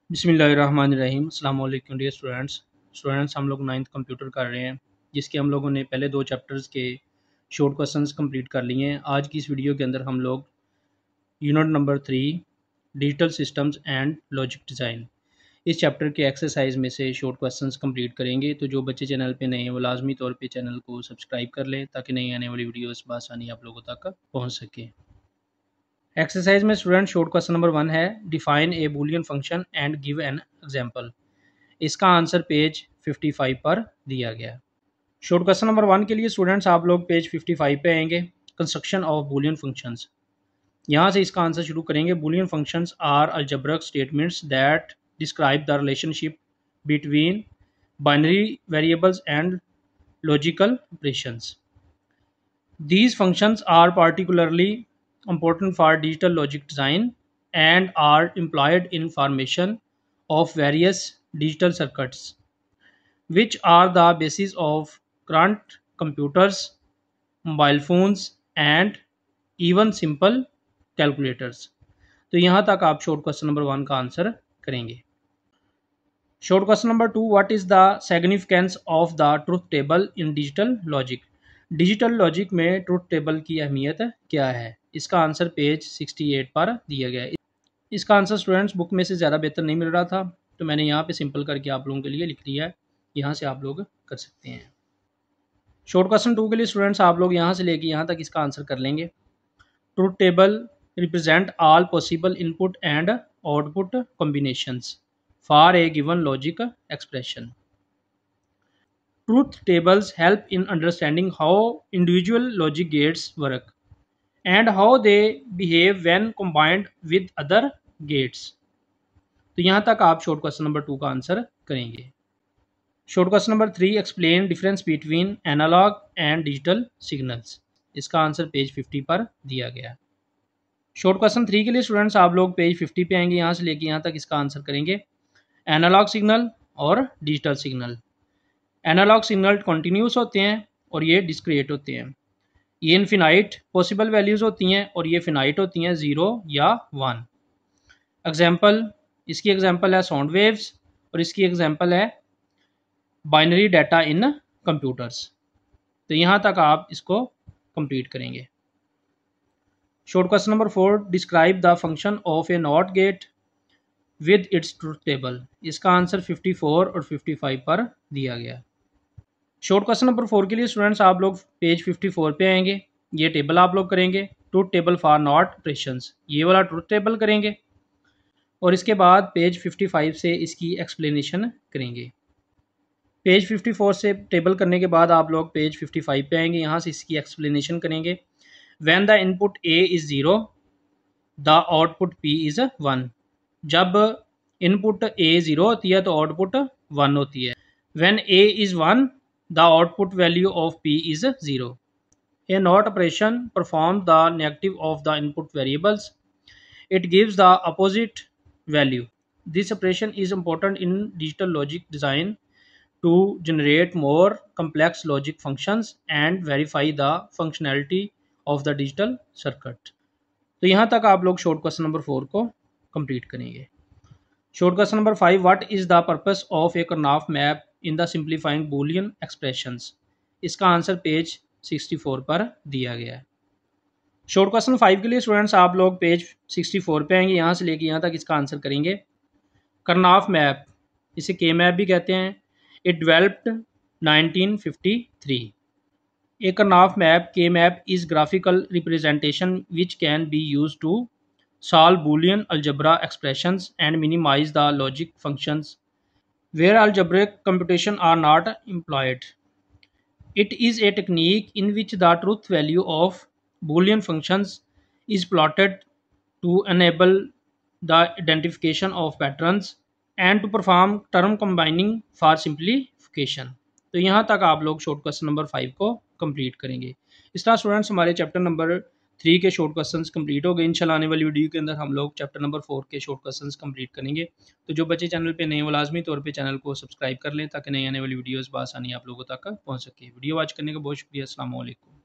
बिस्मिल्लाहिर्रहमानिर्रहीम। अस्सलाम वालेकुम डियर स्टूडेंट्स हम लोग 9th कंप्यूटर कर रहे हैं, जिसके हम लोगों ने पहले 2 चैप्टर्स के शॉर्ट क्वेश्चंस कंप्लीट कर लिए हैं। आज की इस वीडियो के अंदर हम लोग unit number 3 digital systems and logic design इस चैप्टर के एक्सरसाइज में से शॉर्ट क्वेश्चंस कंप्लीट करेंगे। तो जो बच्चे चैनल पे नए हैं वो लाजमी तौर पे चैनल को सब्सक्राइब कर लें ताकि नई आने वाली वीडियोस बआसानी आप लोगों तक पहुँच सके। एक्सरसाइज में स्टूडेंट शॉर्ट क्वेश्चन नंबर 1 है, define a Boolean function and give an example. इसका आंसर पेज 55 पर दिया गया है। शॉर्ट क्वेश्चन नंबर 1 के लिए स्टूडेंट्स आप लोग पेज 55 पे आएंगे। कंस्ट्रक्शन ऑफ बूलियन फंक्शंस, यहाँ से इसका आंसर शुरू करेंगे। Boolean functions are algebraic statements that describe the relationship between binary variables and logical operations. These functions are particularly important for digital logic design and are employed in formation of various digital circuits, which are the basis of current computers, mobile phones and even simple calculators। तो यहाँ तक आप short question number 1 का answer करेंगे। Short question number 2, what is the significance of the truth table in digital logic. Digital logic में truth table की अहमियत क्या है। इसका आंसर पेज 68 पर दिया गया है। इसका आंसर स्टूडेंट्स बुक में से ज़्यादा बेहतर नहीं मिल रहा था, तो मैंने यहाँ पे सिंपल करके आप लोगों के लिए लिख दिया है। यहाँ से आप लोग कर सकते हैं। शॉर्ट क्वेश्चन 2 के लिए स्टूडेंट्स आप लोग यहाँ से लेके यहाँ तक इसका आंसर कर लेंगे। Truth table represent all possible input and output combinations for a given logic expression. Truth tables help in understanding how individual logic gates work and how they behave when combined with other gates। तो यहाँ तक आप short question number 2 का answer करेंगे। Short question number 3, explain difference between analog and digital signals. इसका answer page 50 पर दिया गया है। शॉर्ट क्वेश्चन 3 के लिए स्टूडेंट्स आप लोग पेज 50 पे आएंगे। यहाँ से लेके यहाँ तक इसका आंसर करेंगे। एनालॉग सिग्नल और digital signal. Analog signal continuous होते हैं और ये डिस्क्रीट होते हैं। ये इनफिनाइट पॉसिबल वैल्यूज़ होती हैं और ये फिनाइट होती हैं 0 या 1। एग्जांपल, इसकी एग्जांपल है साउंड वेव्स और इसकी एग्जांपल है बाइनरी डाटा इन कंप्यूटर्स। तो यहाँ तक आप इसको कंप्लीट करेंगे। Short question number 4, describe the function of A not gate with its truth table. इसका आंसर 54 और 55 पर दिया गया। शॉर्ट क्वेश्चन नंबर 4 के लिए स्टूडेंट्स आप लोग पेज 54 पे आएंगे। ये टेबल आप लोग करेंगे, truth table for not operations, ये वाला ट्रुथ टेबल करेंगे और इसके बाद पेज 55 से इसकी एक्सप्लेनेशन करेंगे। पेज 54 से टेबल करने के बाद आप लोग पेज 55 पे आएंगे। यहाँ से इसकी एक्सप्लेनेशन करेंगे। When the input A is 0 the output P is 1। जब इनपुट ए 0 होती है तो आउटपुट 1 होती है। When A is 1 the output value of P is 0. A NOT operation performs the negative of the input variables. It gives the opposite value. This operation is important in digital logic design to generate more complex logic functions and verify the functionality of the digital circuit। तो यहाँ तक आप लोग short question number 4 को complete करेंगे। Short question number 5, what is the purpose of a Karnaugh map in the simplifying Boolean expressions. इसका answer page 64 पर दिया गया है। शॉर्ट क्वेश्चन 5 के लिए स्टूडेंट्स आप लोग पेज 64 पे आएंगे। यहाँ से लेके यहाँ तक इसका आंसर करेंगे। कर्नाफ मैप, इसे के मैप भी कहते हैं। It developed 1953। A Karnaugh map, K map is graphical representation which can be use to solve Boolean algebra expressions and minimize the logic functions where algebraic computation are not employed. It is a technique in which the truth value of Boolean functions is plotted to enable the identification of patterns and to perform term combining for simplification। तो यहाँ तक आप लोग short question number 5 को complete करेंगे। इस तरह students हमारे चैप्टर नंबर 3 के शॉर्ट क्वेश्चंस कंप्लीट हो गए। इंशाल्लाह आने वाली वीडियो के अंदर हम लोग चैप्टर नंबर 4 के शॉर्ट क्वेश्चंस कंप्लीट करेंगे। तो जो बच्चे चैनल पे नए वो लाजमी तौर पे चैनल को सब्सक्राइब कर लें ताकि नई आने वाली वीडियोस बआसानी आप लोगों तक पहुंच सके। वीडियो वॉच करने का बहुत शुक्रिया। अस्सलाम वालेकुम।